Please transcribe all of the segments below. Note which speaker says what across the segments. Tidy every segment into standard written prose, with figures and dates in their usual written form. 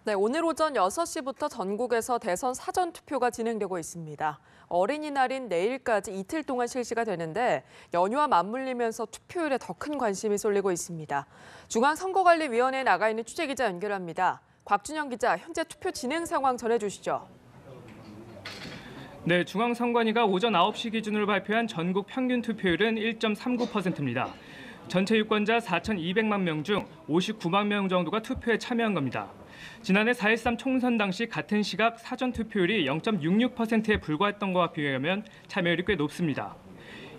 Speaker 1: 네, 오늘 오전 6시부터 전국에서 대선 사전투표가 진행되고 있습니다. 어린이날인 내일까지 이틀 동안 실시가 되는데 연휴와 맞물리면서 투표율에 더 큰 관심이 쏠리고 있습니다. 중앙선거관리위원회에 나가 있는 취재기자 연결합니다. 곽준영 기자, 현재 투표 진행 상황 전해주시죠.
Speaker 2: 네, 중앙선관위가 오전 9시 기준으로 발표한 전국 평균 투표율은 1.39%입니다. 전체 유권자 4,200만 명 중 59만 명 정도가 투표에 참여한 겁니다. 지난해 4.13 총선 당시 같은 시각 사전투표율이 0.66%에 불과했던 것과 비교하면 참여율이 꽤 높습니다.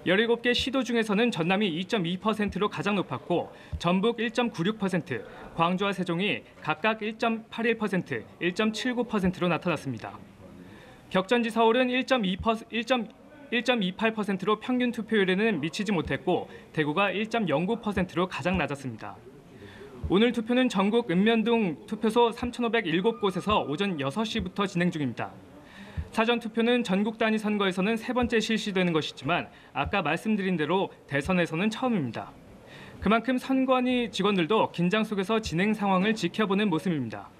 Speaker 2: 17개 시도 중에서는 전남이 2.2%로 가장 높았고 전북 1.96%, 광주와 세종이 각각 1.81%, 1.79%로 나타났습니다. 격전지 서울은 1.28%로 평균 투표율에는 미치지 못했고 대구가 1.09%로 가장 낮았습니다. 오늘 투표는 전국 읍면동 투표소 3,507곳에서 오전 6시부터 진행 중입니다. 사전투표는 전국 단위 선거에서는 세 번째 실시되는 것이지만 아까 말씀드린 대로 대선에서는 처음입니다. 그만큼 선관위 직원들도 긴장 속에서 진행 상황을 지켜보는 모습입니다.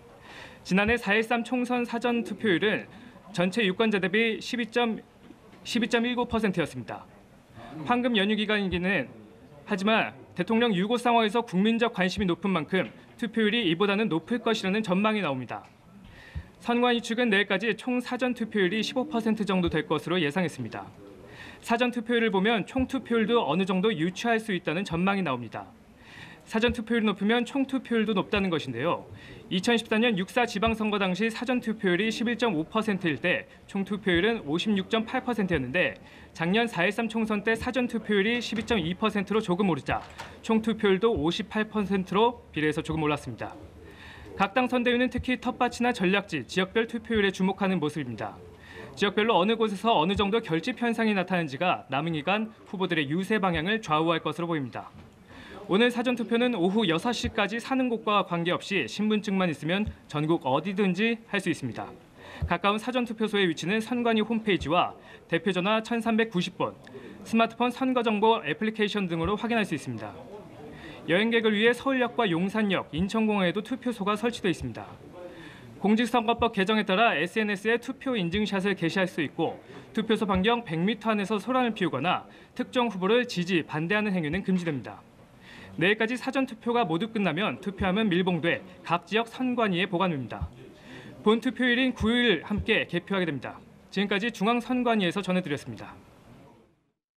Speaker 2: 지난해 4.13 총선 사전투표율은 전체 유권자 대비 12.19%였습니다. 황금 연휴 기간이기는 하지만 대통령 유고 상황에서 국민적 관심이 높은 만큼 투표율이 이보다는 높을 것이라는 전망이 나옵니다. 선관위 측은 내일까지 총 사전투표율이 15% 정도 될 것으로 예상했습니다. 사전투표율을 보면 총투표율도 어느 정도 유추할 수 있다는 전망이 나옵니다. 사전투표율이 높으면 총투표율도 높다는 것인데요. 2014년 6.4 지방선거 당시 사전투표율이 11.5%일 때 총투표율은 56.8%였는데 작년 4.13 총선 때 사전투표율이 12.2%로 조금 오르자 총투표율도 58%로 비례해서 조금 올랐습니다. 각 당 선대위는 특히 텃밭이나 전략지, 지역별 투표율에 주목하는 모습입니다. 지역별로 어느 곳에서 어느 정도 결집 현상이 나타나는지가 남은 기간 후보들의 유세 방향을 좌우할 것으로 보입니다. 오늘 사전투표는 오후 6시까지 사는 곳과 관계없이 신분증만 있으면 전국 어디든지 할 수 있습니다. 가까운 사전투표소의 위치는 선관위 홈페이지와 대표전화 1390번, 스마트폰 선거정보 애플리케이션 등으로 확인할 수 있습니다. 여행객을 위해 서울역과 용산역, 인천공항에도 투표소가 설치되어 있습니다. 공직선거법 개정에 따라 SNS에 투표 인증샷을 게시할 수 있고 투표소 반경 100m 안에서 소란을 피우거나 특정 후보를 지지, 반대하는 행위는 금지됩니다. 내일까지 사전투표가 모두 끝나면 투표함은 밀봉돼 각 지역 선관위에 보관됩니다. 본 투표일인 9일 함께 개표하게 됩니다. 지금까지 중앙선관위에서 전해드렸습니다.